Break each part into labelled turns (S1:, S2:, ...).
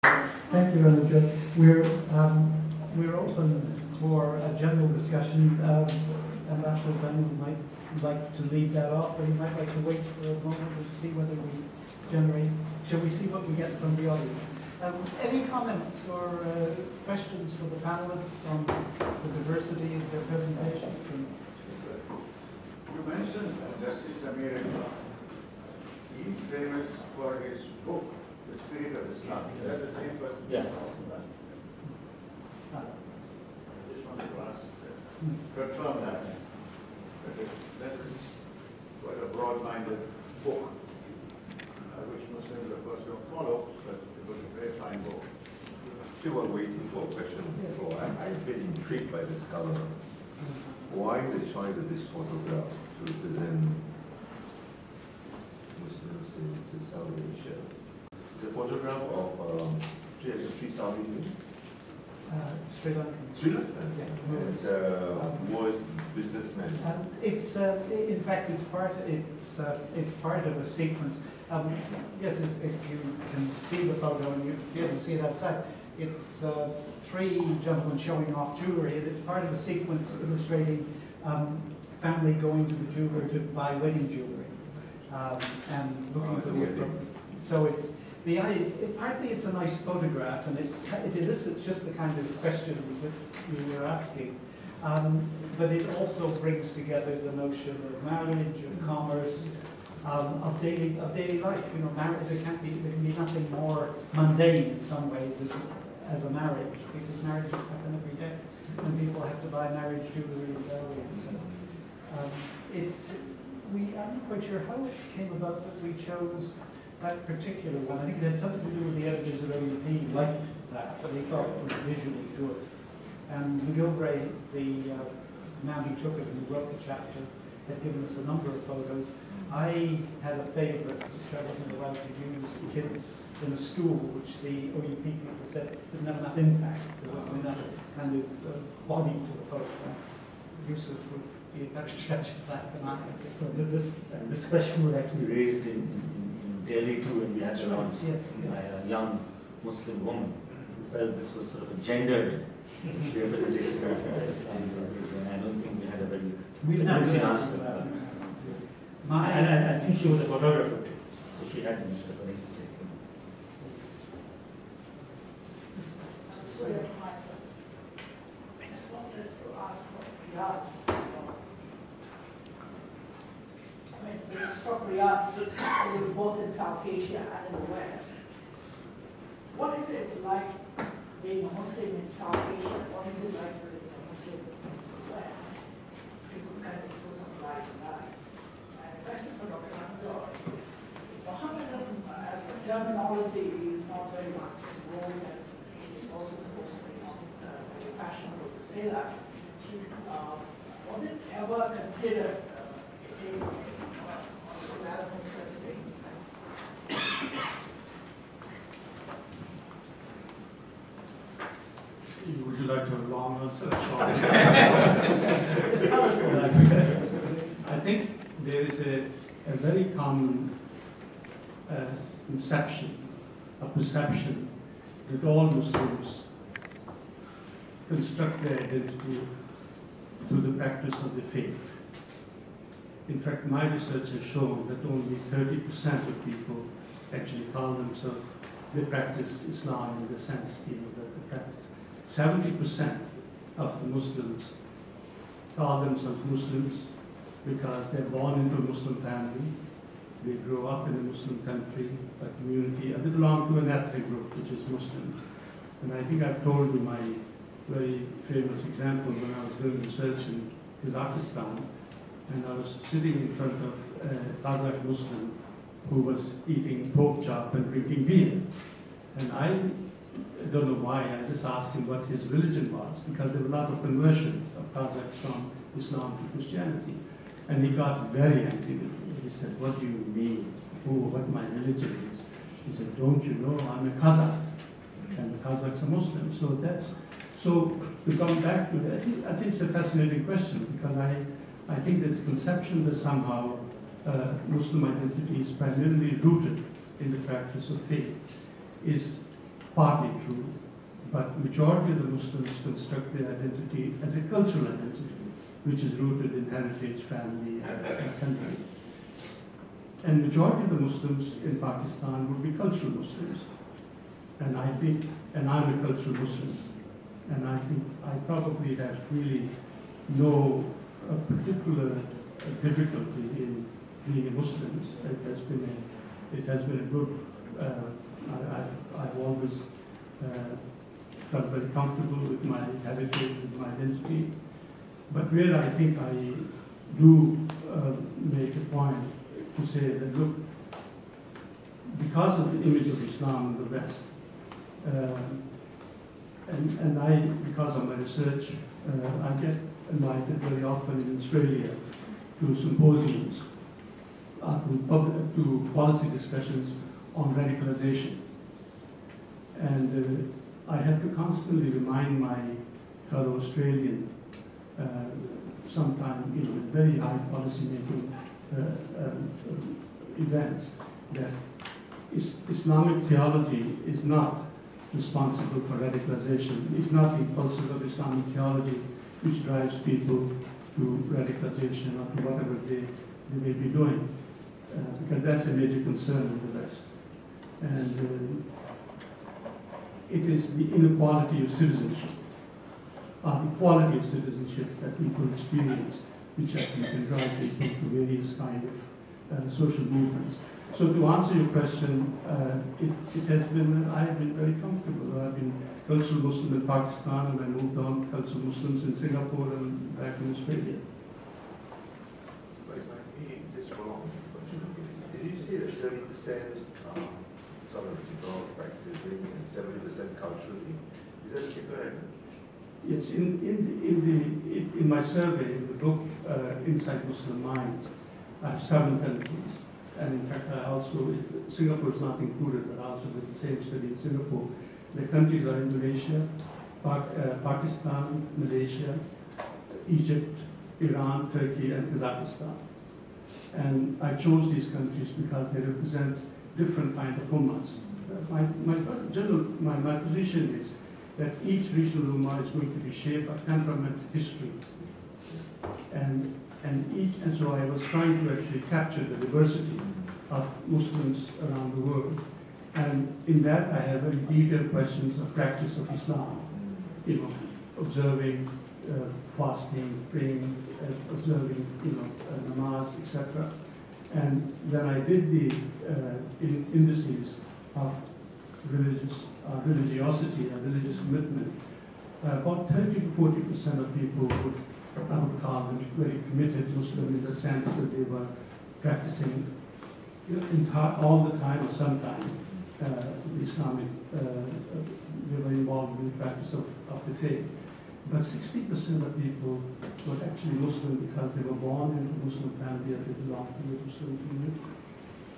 S1: Thank you, Anuja. We're open for a general discussion. Ambassador Zainul might like to lead that off, or he might like to wait for a moment and see whether we generate. Shall we see what we get from the audience? Any comments or questions for the panelists on the diversity of their presentations?
S2: You mentioned Justice Amir Iqbal. He's famous for his book, The Spirit of Islam. Is that the same person?
S3: Yeah.
S2: I just wanted to ask, confirm that. That is quite a broad-minded book, which Muslims, of course, don't follow, but it was a very fine book.
S4: Still while waiting for a question, so I've been intrigued by this color. Why the choice of this photograph to represent Muslims in South Asia? It's a photograph of three South Indians.
S1: Sri Lankan.
S4: Sri Lankan?
S1: Yeah.
S4: Was businessmen.
S1: It's in fact it's part of a sequence. Yes, if you can see the photo and you be able to see it outside, it's three gentlemen showing off jewelry, and it's part of a sequence illustrating family going to the jeweler to buy wedding jewelry and looking for the appropriate. So partly it's a nice photograph, and it elicits just the kind of questions that you were asking. But it also brings together the notion of marriage, of commerce, of daily life. You know, marriage, there can be nothing more mundane in some ways as a marriage, because marriages happen every day, and people have to buy marriage jewelry and dowry and so on. I'm not quite sure how it came about that we chose that particular one. I think it had something to do with the editors of OUP liked that, but they thought it was visually good. And McGilvray, the man who took it and who wrote the chapter, had given us a number of photos. I had a favorite, which I wasn't allowed to use, kids in a school, which the OUP people said didn't have enough impact. There wasn't enough kind of body to the photograph. Yusuf would be a better judge of that than I am.
S3: This question was actually raised in Delhi too, when we had around a young Muslim woman who felt this was sort of a gendered representation of Islam. And I don't think we had a very convincing answer. And I think she was a photographer too, so she had the taken.
S5: I just wanted to ask about Riyaz. I mean, when you talk Riyaz, actually both in South Asia and in the West. What is it like being a Muslim in South Asia? What is it like being a Muslim in the West? People kind of throw some light on that. And a question for Dr. Anandor. Mohammedan terminology is not very much involved, and it's also supposed to be not very fashionable to say that. Was it ever considered taking developing such thing?
S6: Would you like to have a long answer? I think there is a very common conception, a perception that all Muslims construct their identity through the practice of the faith. In fact, my research has shown that only 30% of people actually call themselves, they practice Islam in the sense that they practice. 70% of the Muslims call themselves Muslims because they're born into a Muslim family, they grow up in a Muslim country, a community, and they belong to an ethnic group which is Muslim. And I think I've told you my very famous example when I was doing research in Kazakhstan, and I was sitting in front of a Kazakh Muslim who was eating pork chop and drinking beer. And I don't know why, I just asked him what his religion was, because there were a lot of conversions of Kazakhs from Islam to Christianity. And he got very angry with me. He said, "What do you mean? What my religion is?" He said, "Don't you know I'm a Kazakh? And the Kazakhs are Muslim." So to come back to that, I think it's a fascinating question, because I think this conception that somehow Muslim identity is primarily rooted in the practice of faith is partly true, but majority of the Muslims construct their identity as a cultural identity, which is rooted in heritage, family, and country. And majority of the Muslims in Pakistan would be cultural Muslims. And I think, and I'm a cultural Muslim, and I think I probably have really no particular difficulty in being a Muslim. It has been a good, I've always felt very comfortable with my heritage, with my identity. But where I think I do make a point to say that, look, because of the image of Islam in the West, and I, because of my research, I get invited very often in Australia to symposiums, to policy discussions on radicalization. And I have to constantly remind my fellow Australian, sometimes with very high policy making events, that Islamic theology is not responsible for radicalization. It's not the impulses of Islamic theology which drives people to radicalization or to whatever they may be doing, because that's a major concern in the West. And it is the inequality of citizenship, or the quality of citizenship that people experience, which actually can drive people to various kind of social movements. So to answer your question, it has been, I have been very comfortable. I've been cultural Muslim in Pakistan, and I moved on to cultural Muslims in Singapore and back in Australia.
S4: Just one more question. Did you say that 30% some of the practicing and 70% culturally? Is that correct?
S6: Yes, in my survey, in the book Inside Muslim Minds, I have 7 countries. And in fact, I also, Singapore is not included, but I also did the same study in Singapore. The countries are Indonesia, Pakistan, Malaysia, Egypt, Iran, Turkey, and Kazakhstan. And I chose these countries because they represent different kind of ummahs. My position is that each regional ummah is going to be shaped by temperament, history, and so I was trying to actually capture the diversity of Muslims around the world. And in that, I have very detailed questions of practice of Islam, observing, fasting, praying, observing, namaz, etc. And when I did the indices of religiosity and religious commitment, about 30 to 40% of people I would call them very committed Muslim in the sense that they were practicing all the time or sometime Islamic, they were involved in the practice of the faith. But 60% of people were actually Muslim because they were born into a Muslim family or they belonged to a Muslim community.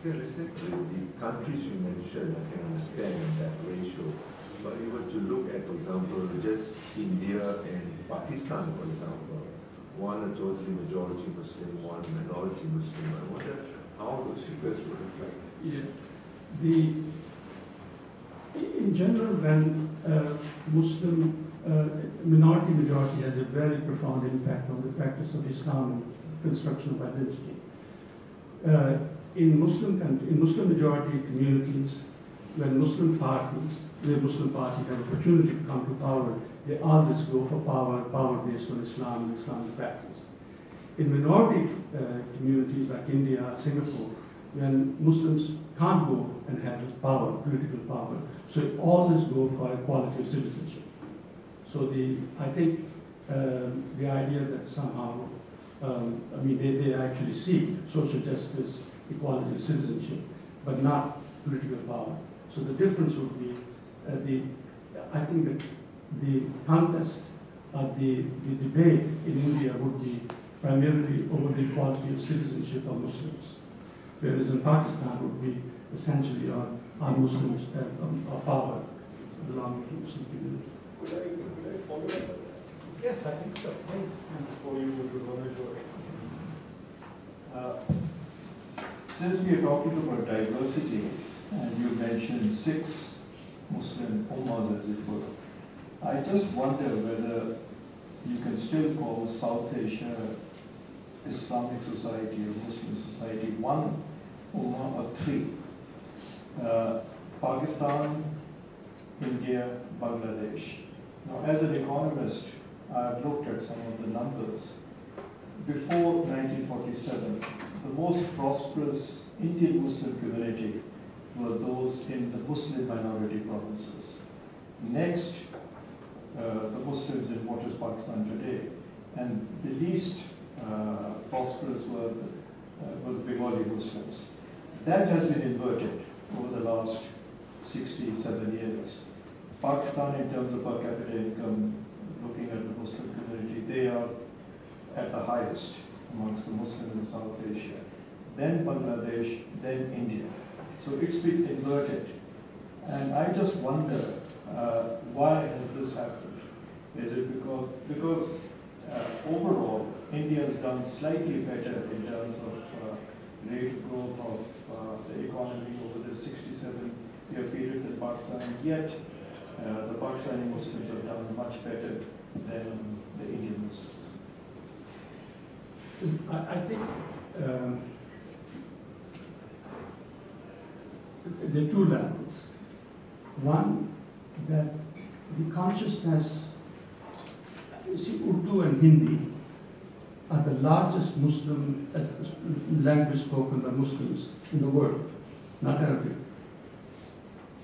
S4: Yeah, listening to the countries you mentioned, I can understand that ratio. But you were to look at, for example, just India and Pakistan, for example, one a totally majority Muslim, one minority Muslim. I wonder how those figures would reflect.
S6: Yeah. In general, when Muslim minority majority has a very profound impact on the practice of Islam and construction of identity. In Muslim majority communities, when Muslim parties, the Muslim party have opportunity to come to power, they always go for power based on Islam and Islamic practice. In minority communities like India or Singapore, when Muslims can't go and have power, political power, so they always go for equality of citizenship. So I think the idea that somehow, they actually seek social justice, equality of citizenship, but not political power. So the difference would be, I think that the contest, the debate in India would be primarily over the equality of citizenship of Muslims, whereas in Pakistan would be essentially on Muslims of power belonging to Muslim community.
S7: Could I follow up?
S1: Yes, I think so. Please.
S7: And before you would want to since we are talking about diversity, and you mentioned 6
S8: Muslim Ummahs, as it were. I just wonder whether you can still call South Asia Islamic society or Muslim society one Ummah or three. Pakistan, India, Bangladesh. Now, as an economist, I've looked at some of the numbers. Before 1947, the most prosperous Indian Muslim community were those in the Muslim minority provinces. Next, the Muslims in what is Pakistan today, and the least prosperous were the Bengali Muslims. That has been inverted over the last 67 years. Pakistan, in terms of per capita income, looking at the Muslim community, they are at the highest amongst the Muslims in South Asia. Then Bangladesh, then India. So it's been inverted. And I just wonder, why has this happened? Is it because overall, India has done slightly better in terms of rate of growth of the economy over the 67-year period than Pakistan, yet the Pakistani Muslims have done much better than the Indian Muslims.
S6: I think there are two levels. One, that the consciousness, you see, Urdu and Hindi are the largest Muslim language spoken by Muslims in the world, not Arabic.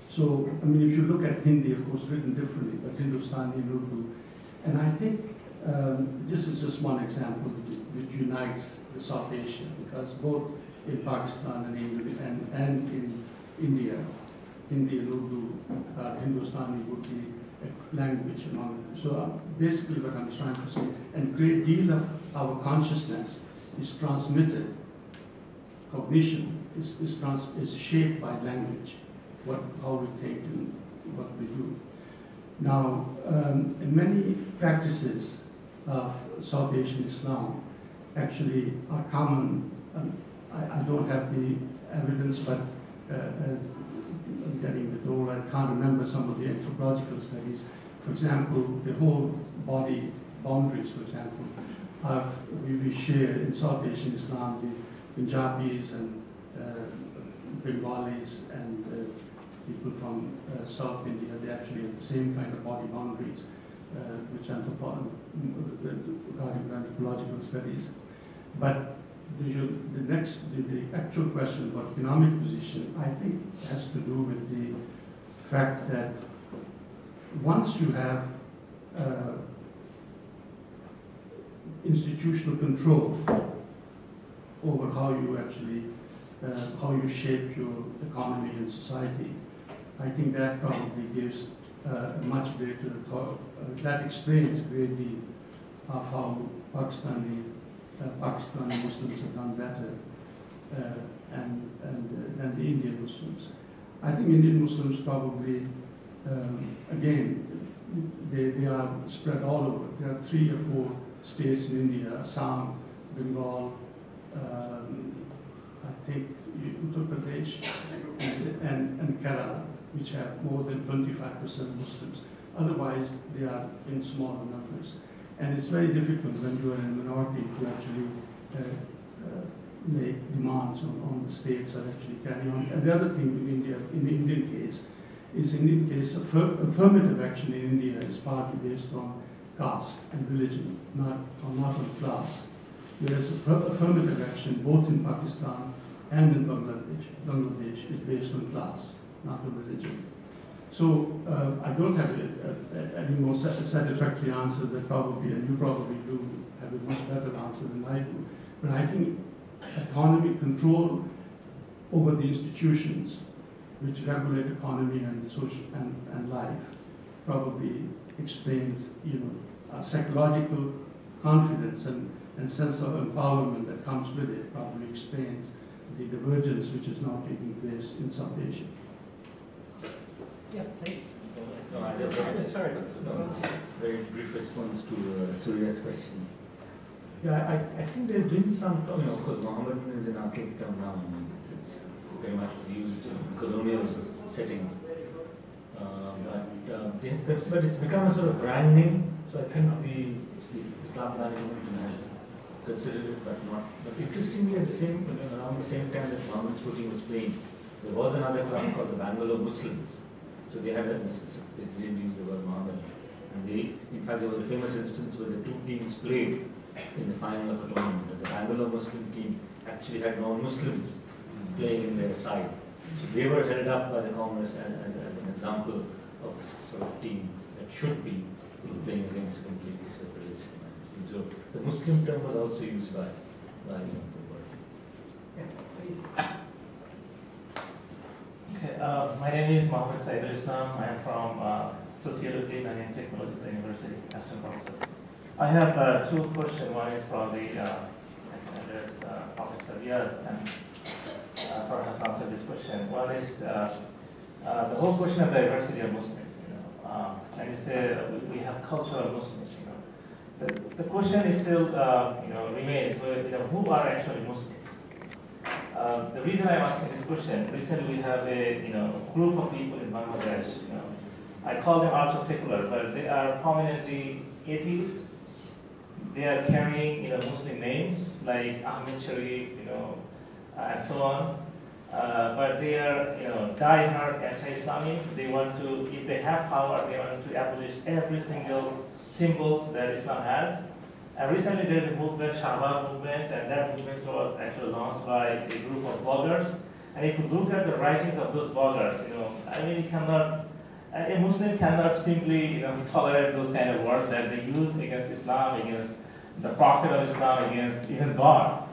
S6: So, I mean, if you look at Hindi, of course, written differently, but Hindustani and Urdu. And I think this is just one example which unites the South Asia, because both in Pakistan and in India, Hindi and Urdu, Hindustani would be a language among them. So basically what I'm trying to say, and a great deal of our consciousness is transmitted, cognition is shaped by language, how we think and what we do. Now, in many practices of South Asian Islam actually are common. I don't have the evidence, but I'm getting the door. I can't remember some of the anthropological studies. For example, the whole body boundaries, for example, we share in South Asian Islam, the Punjabis and Bengalis and people from South India, they actually have the same kind of body boundaries, which regarding anthropological studies. But the actual question about economic position, I think, has to do with the fact that once you have institutional control over how you actually, how you shape your economy and society, I think that probably gives a much greater thought. That explains a great deal of how Pakistani Muslims have done better than the Indian Muslims. I think Indian Muslims probably, again, they are spread all over. There are 3 or 4 states in India: Assam, Bengal, I think Uttar Pradesh, and Kerala, which have more than 25% Muslims. Otherwise, they are in smaller numbers. And it's very difficult when you are in a minority to actually make demands on the states that actually carry on. And the other thing in India, in the Indian case, affirmative action in India is partly based on caste and religion, not on class. Whereas affirmative action, both in Pakistan and in Bangladesh is based on class, not on religion. So I don't have any more satisfactory answer that probably, and you probably do have a much better answer than I do. But I think autonomy, control over the institutions which regulate economy and social and life probably explains, psychological confidence and sense of empowerment that comes with it probably explains the divergence which is now taking place in South Asia.
S1: Yeah, please.
S3: No, sorry, that's a very brief response to Surya's question. Yeah, I think they're doing some, of course, Mohammedan is an archaic term now. I mean, it's very much used in colonial settings. but it's become a sort of branding. So I think the club management has considered it, but not. But interestingly, around the same time that Mohammed Spoti was playing, there was another club called the Bangalore Muslims. So they had they didn't use the word Mohammed. And in fact, there was a famous instance where the two teams played in the final of a tournament. And the Bangalore Muslim team actually had non-Muslims playing in their side. So they were held up by the Congress as an example of the sort of team that should be playing against a completely separate team. So the Muslim term was also used by football.
S1: Yeah, please.
S9: Okay, my name is Mohammed Saidul Islam. I am from Sociology and Technology at the University of Aston Council. I have two questions. One is probably I can address Professor Riaz and perhaps answer this question. One is the whole question of diversity of Muslims. And you say we have cultural Muslims. The question is still remains who are actually Muslims. The reason I'm asking this question, recently we have a group of people in Bangladesh. I call them ultra secular, but they are prominently atheists. They are carrying Muslim names like Ahmed Sharif, and so on. But they are die-hard anti-Islamic. They want to, if they have power, they want to abolish every single symbol that Islam has. And recently there is a movement, Shahbaz movement, and that movement was actually launched by a group of bloggers. And if you look at the writings of those bloggers, I mean, a Muslim cannot simply tolerate those kind of words that they use against Islam, against the Prophet of Islam, against even God.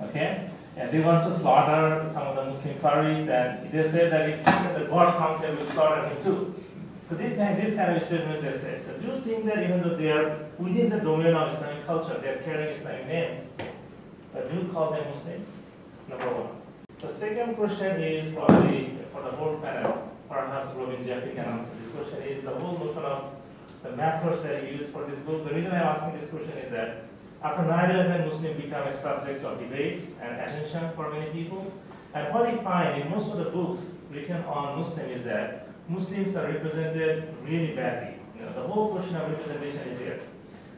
S9: Okay? And they want to slaughter some of the Muslim clerics, and they say that if the God comes here, we'll slaughter him too. So this kind of statement they say. So do you think that even though they are within the domain of Islamic culture, they are carrying Islamic names, but do you call them Muslim? Number one. The second question is probably for the whole panel, perhaps Robin Jeffrey can answer this question, is the whole notion of the methods that you use for this book. The reason I'm asking this question is that after 9/11, Muslim became a subject of debate and attention for many people. And what I find in most of the books written on Muslim is that Muslims are represented really badly. The whole question of representation is here.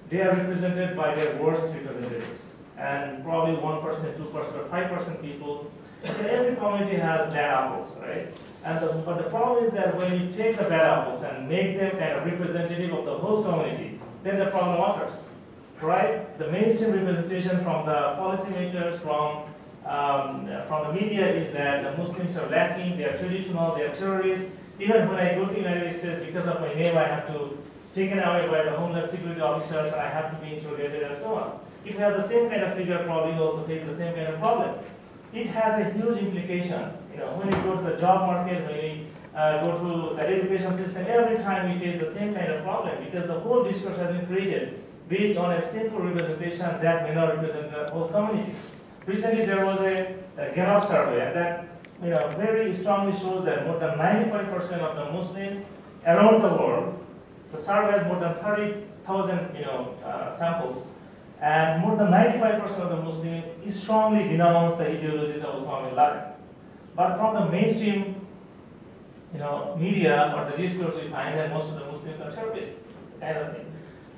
S9: They are represented by their worst representatives. And probably 1%, 2%, or 5% people. Every community has bad apples, right? But the problem is that when you take the bad apples and make them kind of representative of the whole community, then the problem occurs, right? The mainstream representation from the policymakers, from the media is that the Muslims are lacking, they are traditional, they are terrorists. Even when I go to the United States, because of my name, I have to taken away by the Homeland Security officers, and I have to be interrogated and so on. If you have the same kind of figure, probably you also face the same kind of problem. It has a huge implication. When you go to the job market, when you go to the education system, every time we face the same kind of problem because the whole discourse has been created based on a simple representation that may not represent the whole community. Recently, there was a Gallup survey, and that very strongly shows that more than 95% of the Muslims around the world, the survey has more than 30,000 samples, and more than 95% of the Muslims strongly denounce the ideologies of Osama bin Laden. But from the mainstream media or the discourse, we find that most of the Muslims are terrorists, kind of thing.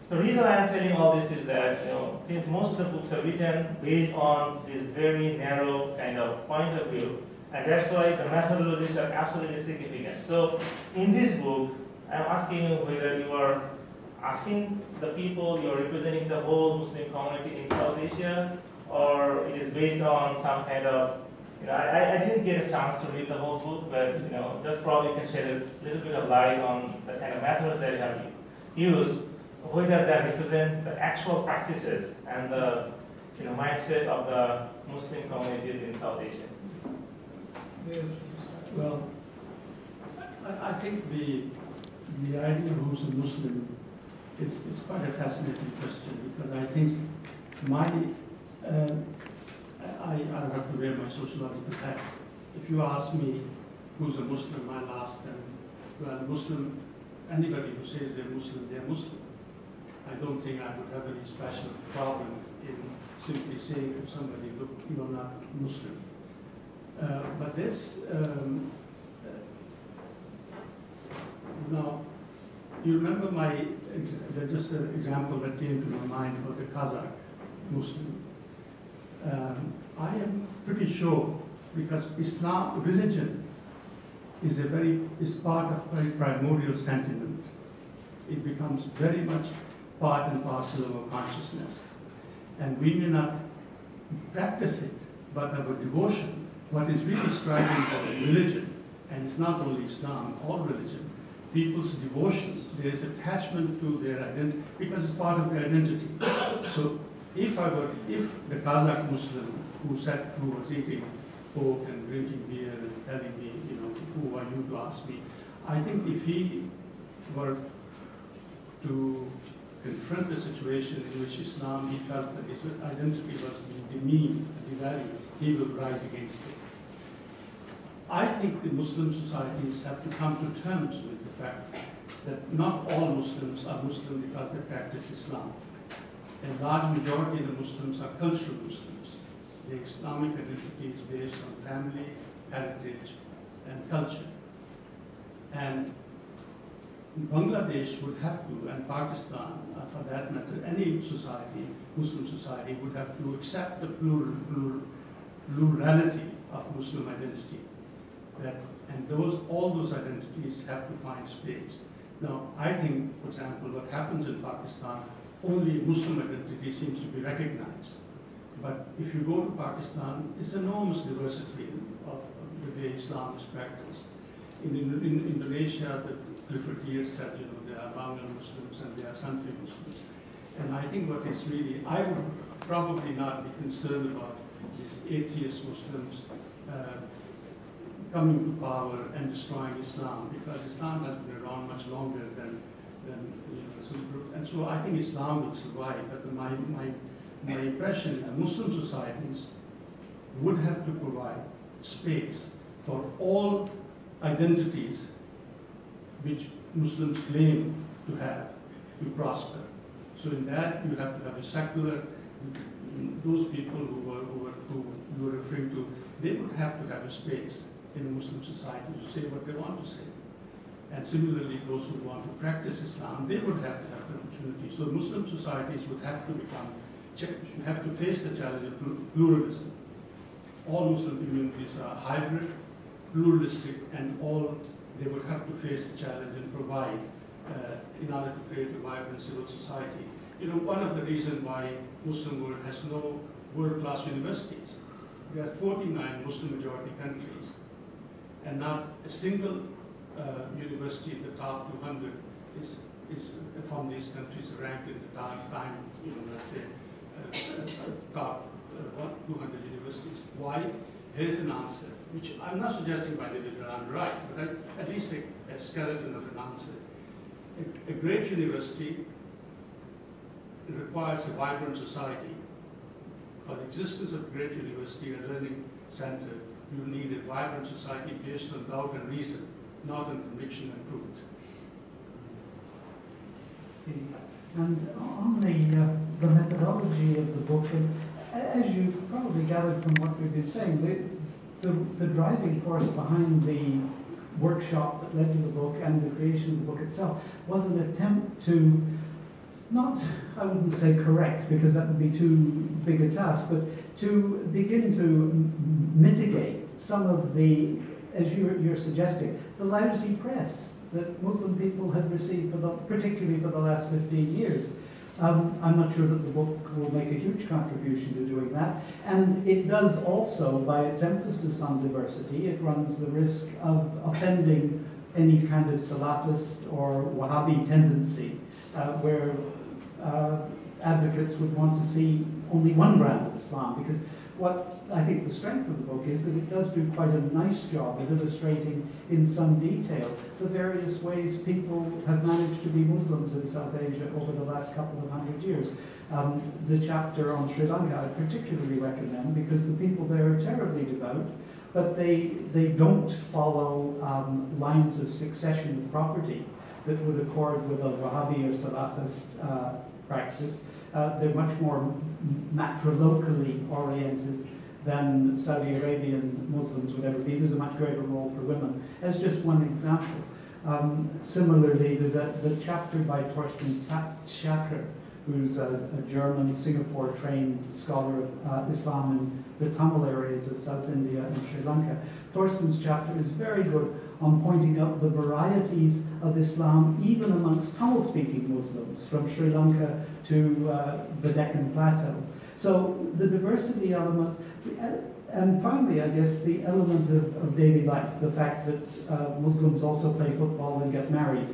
S9: The reason I am telling all this is that since most of the books are written based on this very narrow kind of point of view, and that's why the methodologies are absolutely significant. So in this book, I'm asking you whether you are asking the people, you're representing the whole Muslim community in South Asia, or it is based on some kind of, I didn't get a chance to read the whole book, but just probably can shed a little bit of light on the kind of methods that you have used, whether that represent the actual practices and the mindset of the Muslim communities in South Asia.
S6: Yes. Well, I think the idea of who's a Muslim is quite a fascinating question because I think I have to wear my sociological hat. If you ask me who's a Muslim, I'll ask them, well, Muslim, anybody who says they're Muslim, they're Muslim. I don't think I would have any special problem in simply saying to somebody, look, you're not Muslim. But this, Now, you remember just an example that came to my mind for the Kazakh Muslim. I am pretty sure, because Islam, religion, is part of very primordial sentiment. It becomes very much part and parcel of our consciousness. And we may not practice it, but our devotion, what is really striving for religion, and it's not only Islam, all religion, people's devotion, there is attachment to their identity, because it's part of their identity. So if the Kazakh Muslim who was eating pork and drinking beer and telling me, who are you to ask me, I think if he were to confront the situation in which Islam, he felt that his identity was demeaned, devalued, he would rise against it. I think the Muslim societies have to come to terms with the fact that not all Muslims are Muslim because they practice Islam. A large majority of the Muslims are cultural Muslims. The Islamic identity is based on family, heritage, and culture. And Bangladesh would have to, and Pakistan, for that matter, any society, Muslim society, would have to accept the plurality of Muslim identity. And all those identities have to find space. Now, I think, for example, what happens in Pakistan, only Muslim identity seems to be recognized. But if you go to Pakistan, it's enormous diversity of the way Islam is practiced. In Indonesia, the Clifford Geertz said, there are Bengal Muslims and there are Santi Muslims. And I think what is really, I would probably not be concerned about these atheist Muslims coming to power and destroying Islam, because Islam has been around much longer than and so I think Islam will survive. But my impression is that Muslim societies would have to provide space for all identities which Muslims claim to have to prosper. So in that you have to have a secular, those people who you were referring to, they would have to have a space in a Muslim society to say what they want to say. And similarly, those who want to practice Islam, they would have to have the opportunity. So Muslim societies would have to face the challenge of pluralism. All Muslim communities are hybrid, pluralistic, and they would have to face the challenge and provide in order to create a vibrant civil society. One of the reasons why Muslim world has no world-class universities. There are 49 Muslim majority countries, and not a single university in the top 200 is from these countries ranked in the top, let's say, top 200 universities. Why? Here's an answer, which I'm not suggesting by the way that I'm right, but at least a skeleton of an answer. A great university requires a vibrant society. For the existence of a great university, a learning center, you need a vibrant society based on doubt and reason, not on conviction and truth.
S1: And on the methodology of the book, as you probably gathered from what we've been saying, the driving force behind the workshop that led to the book and the creation of the book itself was an attempt to I wouldn't say correct, because that would be too big a task, but to begin to mitigate some of the, as you're suggesting, the lousy press that Muslim people have received, particularly for the last 15 years. I'm not sure that the book will make a huge contribution to doing that. And it does also, by its emphasis on diversity, it runs the risk of offending any kind of Salafist or Wahhabi tendency, where advocates would want to see only one brand of Islam, because what I think the strength of the book is that it does do quite a nice job of illustrating in some detail the various ways people have managed to be Muslims in South Asia over the last couple of 100 years. The chapter on Sri Lanka I particularly recommend, because the people there are terribly devout, but they don't follow lines of succession of property that would accord with a Wahhabi or Salafist practice. They're much more matrilocally oriented than Saudi Arabian Muslims would ever be. There's a much greater role for women, as just one example. Similarly, there's the chapter by Torsten Schacker, who's a German Singapore-trained scholar of Islam in the Tamil areas of South India and Sri Lanka. Torsten's chapter is very good on pointing out the varieties of Islam even amongst Tamil-speaking Muslims, from Sri Lanka to the Deccan Plateau. So the diversity element, and finally, I guess, the element of daily life, the fact that Muslims also play football and get married,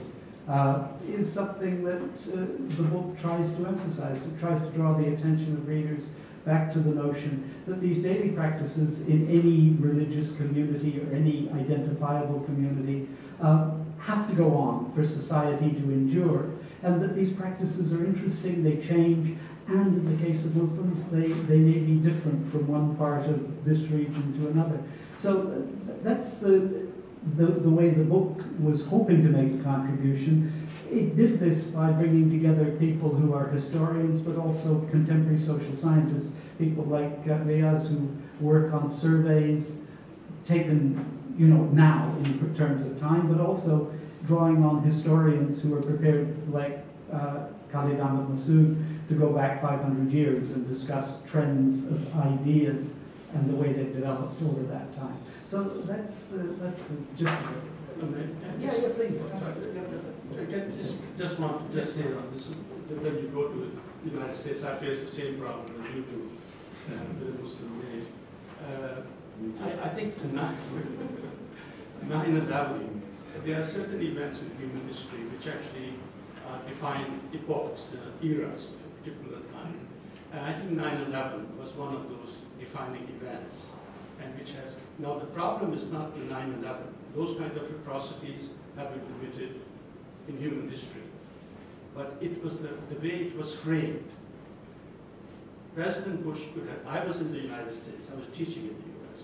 S1: is something that the book tries to emphasize. It tries to draw the attention of readers back to the notion that these daily practices in any religious community or any identifiable community have to go on for society to endure, and that these practices are interesting, they change, and in the case of Muslims, they may be different from one part of this region to another. So that's the way the book was hoping to make a contribution. It did this by bringing together people who are historians, but also contemporary social scientists, people like Riaz, who work on surveys taken, now in terms of time, but also drawing on historians who are prepared, like Khalid Ahmed Massoud, to go back 500 years and discuss trends of ideas and the way they've developed over that time. So that's the gist of it. Yeah, please.
S6: Just want to say that when you go to the United States, I face the same problem that you do with the Muslim name. I think the 9/11, there are certain events in human history which actually define epochs, eras of a particular time. And I think 9/11 was one of those defining events, and which has, now the problem is not the 9/11. Those kind of atrocities have been committed in human history. But it was the way it was framed. President Bush could have, I was in the United States, I was teaching in the US.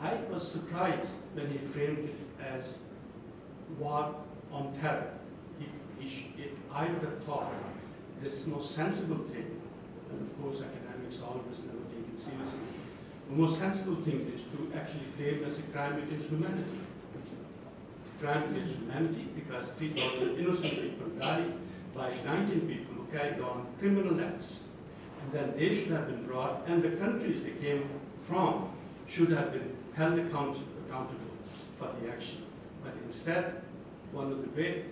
S6: I was surprised when he framed it as war on terror. I would have thought this most sensible thing, and of course academics always never take it seriously, the most sensible thing is to actually frame as a crime against humanity. Crime against humanity because 3,000 innocent people died by 19 people who carried on criminal acts. And then they should have been brought, and the countries they came from should have been held accountable for the action. But instead, one of the great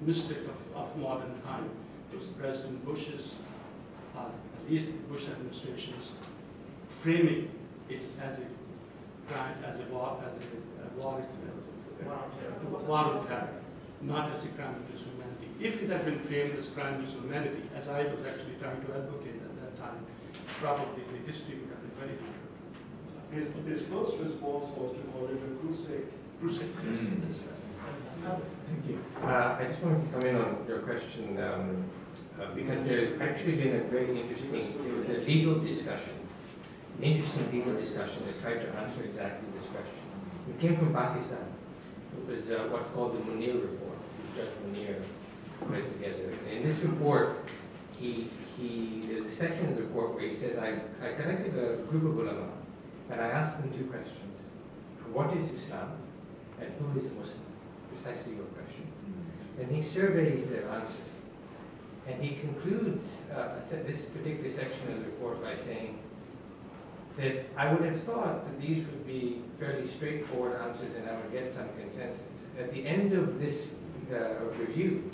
S6: mistakes of modern time was President Bush's, at least the Bush administration's, framing it as a crime, as a war on terror, not as a crime against humanity. If it had been framed as crime against humanity, as I was actually trying to advocate at that time, probably the history would have been very different.
S7: His first response was to call it a crusade.
S6: Crusade, yes, that's right.
S1: Thank you.
S10: I just wanted to come in on your question because there's actually been a very interesting, there was a legal discussion, interesting legal discussion that tried to answer exactly this question. It came from Pakistan. It was what's called the Munir report. Judge Munir put it together. In this report, there's a section of the report where he says, I collected a group of ulama and I asked them two questions. What is Islam and who is a Muslim? Precisely your question. And he surveys their answers. And he concludes this particular section of the report by saying that I would have thought that these would be fairly straightforward answers and I would get some consensus. At the end of this review,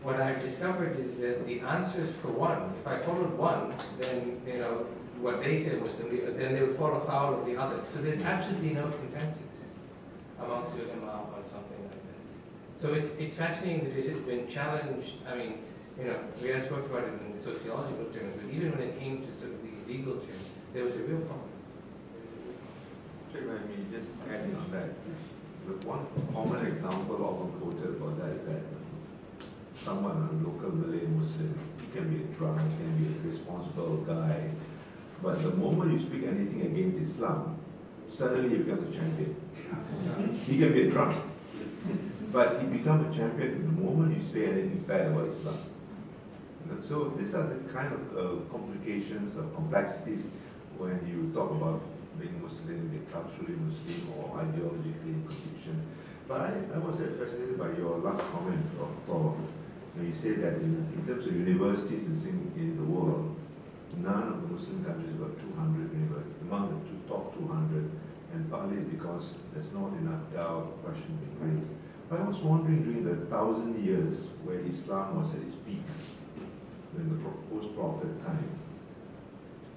S10: what I've discovered is that the answers for one, if I followed one, then what they said was then they would fall afoul of the other. So there's absolutely no consensus amongst the ulama on something like that. So it's fascinating that it has been challenged. I mean, we had spoke about it in sociological terms, but even when it came to sort of the legal terms, there was a real problem.
S4: Let me just add on that. The one common example often quoted about that is that someone, a local Malay Muslim, he can be a drunk, he can be a responsible guy, but the moment you speak anything against Islam, suddenly he becomes a champion. He can be a drunk, but he becomes a champion the moment you say anything bad about Islam. So these are the kind of complications or complexities when you talk about being Muslim, being culturally Muslim or ideologically conviction. But I was fascinated by your last comment of Thor, when you say that in terms of universities in the world, none of the Muslim countries got 200 universities, among the top 200, and partly it's because there's not enough doubt, question being raised. But I was wondering, during the 1,000 years where Islam was at its peak, in the post-Prophet time,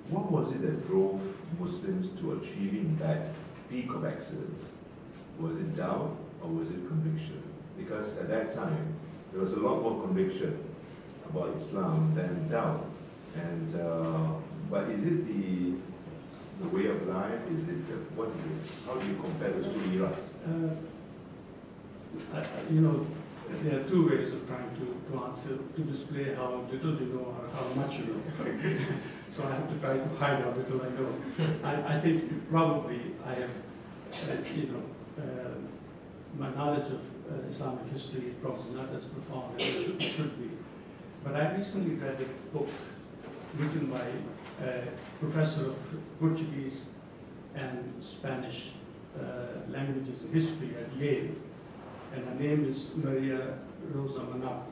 S4: what was it that drove Muslims to achieving that peak of excellence? Was it doubt or was it conviction? Because at that time, there was a lot more conviction about Islam than doubt. And but is it the way of life? Is it what is it? How do you compare those two eras?
S6: You know, there are two ways of trying to answer, to display how little you know or how much you know. So I have to try to hide how little I know. I think probably I have, my knowledge of Islamic history is probably not as profound as it should be. But I recently read a book written by a professor of Portuguese and Spanish languages and history at Yale. And her name is Maria Rosa Manaco.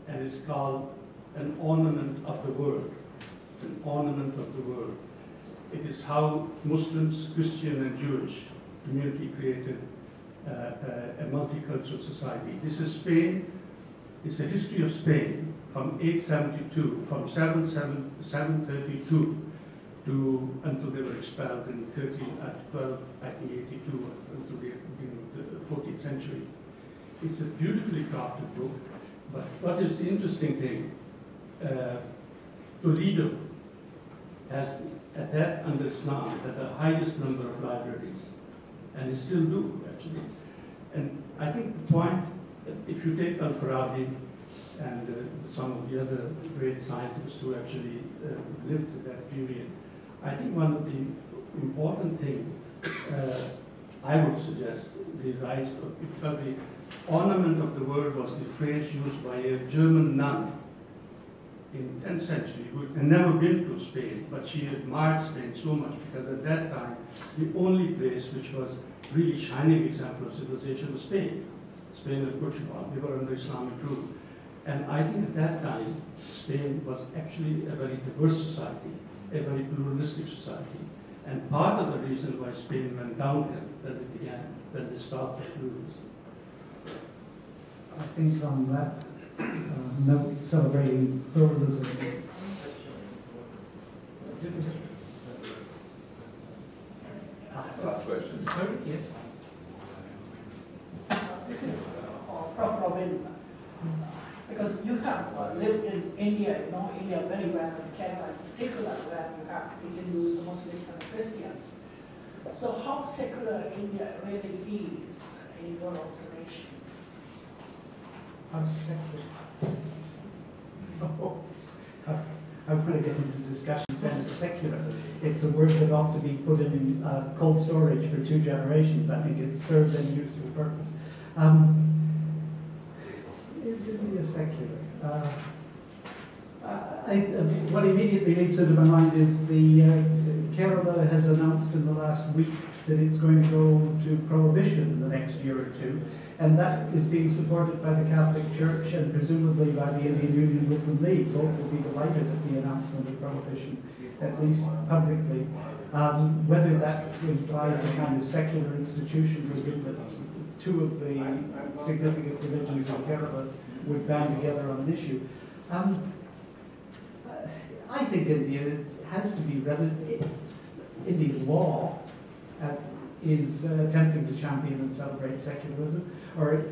S6: And it's called An Ornament of the World. An Ornament of the World. It is how Muslims, Christian, and Jewish community created a multicultural society. This is Spain. It's a history of Spain from 872, from 732 to until they were expelled in 1282 until the beginning of the 14th century. It's a beautifully crafted book, but what is the interesting thing, Toledo has, at that under Islam, had the highest number of libraries, and it still do, actually. And I think the point, if you take Al-Farabi and some of the other great scientists who actually lived at that period, I think one of the important things I would suggest the rise of, because the ornament of the world was the phrase used by a German nun in the 10th century who had never been to Spain, but she admired Spain so much because at that time the only place which was really shining example of civilization was Spain. Spain and Portugal, they were under Islamic rule. And I think at that time Spain was actually a very diverse society, a very pluralistic society. And part of the reason why Spain went downhill when they stopped the pluralism.
S1: I think on that note, celebrating pluralism.
S4: Last question.
S1: Sorry? Yes.
S5: This is Prof. Robin, because you have lived in India, you know India very well, and Kerala in particular, where you have the Hindus, the Muslims, and the Christians. So how secular India really is in your observation?
S1: How secular? I'm going to get into discussions then of secular. It's a word that ought to be put in cold storage for 2 generations. I think it's served any useful purpose. Is India secular? What immediately leaps into my mind is Kerala has announced in the last week that it's going to go to prohibition in the next year or 2. And that is being supported by the Catholic Church and presumably by the Indian Union Muslim League. Both will be delighted at the announcement of prohibition, at least publicly. Whether that implies a kind of secular institution, was it that 2 of the significant religions in Kerala would band together on an issue. I think India has to be relative. Indian law is attempting to champion and celebrate secularism, or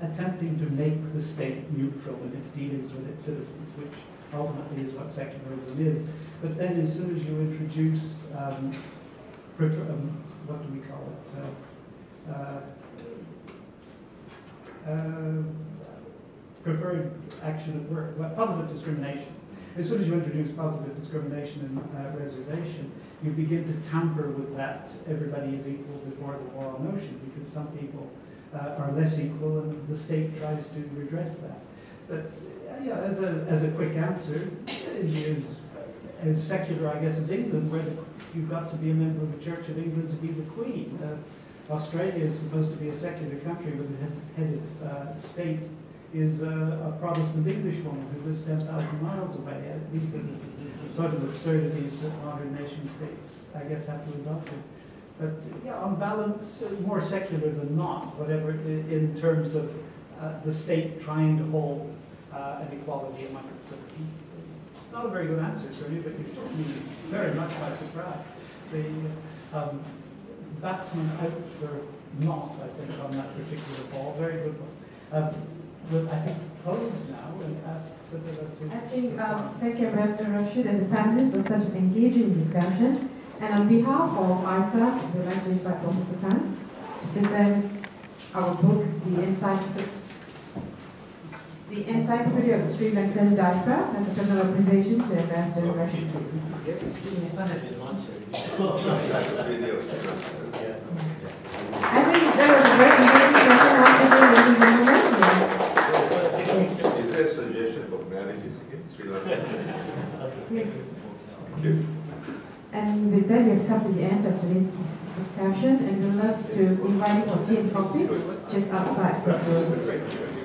S1: attempting to make the state neutral in its dealings with its citizens, which ultimately is what secularism is. But then as soon as you introduce, what do we call it, preferred action at work, well, positive discrimination. As soon as you introduce positive discrimination and reservation, you begin to tamper with that everybody is equal before the law notion, because some people are less equal and the state tries to redress that. But yeah, as a quick answer, India is as secular, I guess, as England, where you've got to be a member of the Church of England to be the Queen. Australia is supposed to be a secular country, but its head of state is a Protestant English woman who lives 10,000 miles away. These are the sort of absurdities that modern nation states, I guess, have to adopt. But yeah, on balance, more secular than not, whatever, in terms of the state trying to hold an equality among its citizens. Not a very good answer, certainly, but you took me very much by surprise. The batsman out for not, I think, on that particular ball. Very good one. We'll, I think, close now and ask Sibylla to...
S11: I think, thank you, Ambassador Rashid and the panelists for such an engaging discussion. And on behalf of ISAS, we'd like to invite Professor Khan to present our book, The Encyclopedia of the Sri Lankan Diaspora, as a personal appreciation to Ambassador Rashid. I think that was a very engaging session. Once again, ladies and gentlemen.
S4: Is there a suggestion for marriages in Sri Lanka?
S11: Yes.
S4: Thank you.
S11: And with that, we have come to the end of today's discussion, and we'd love to invite you for tea and coffee just outside this room.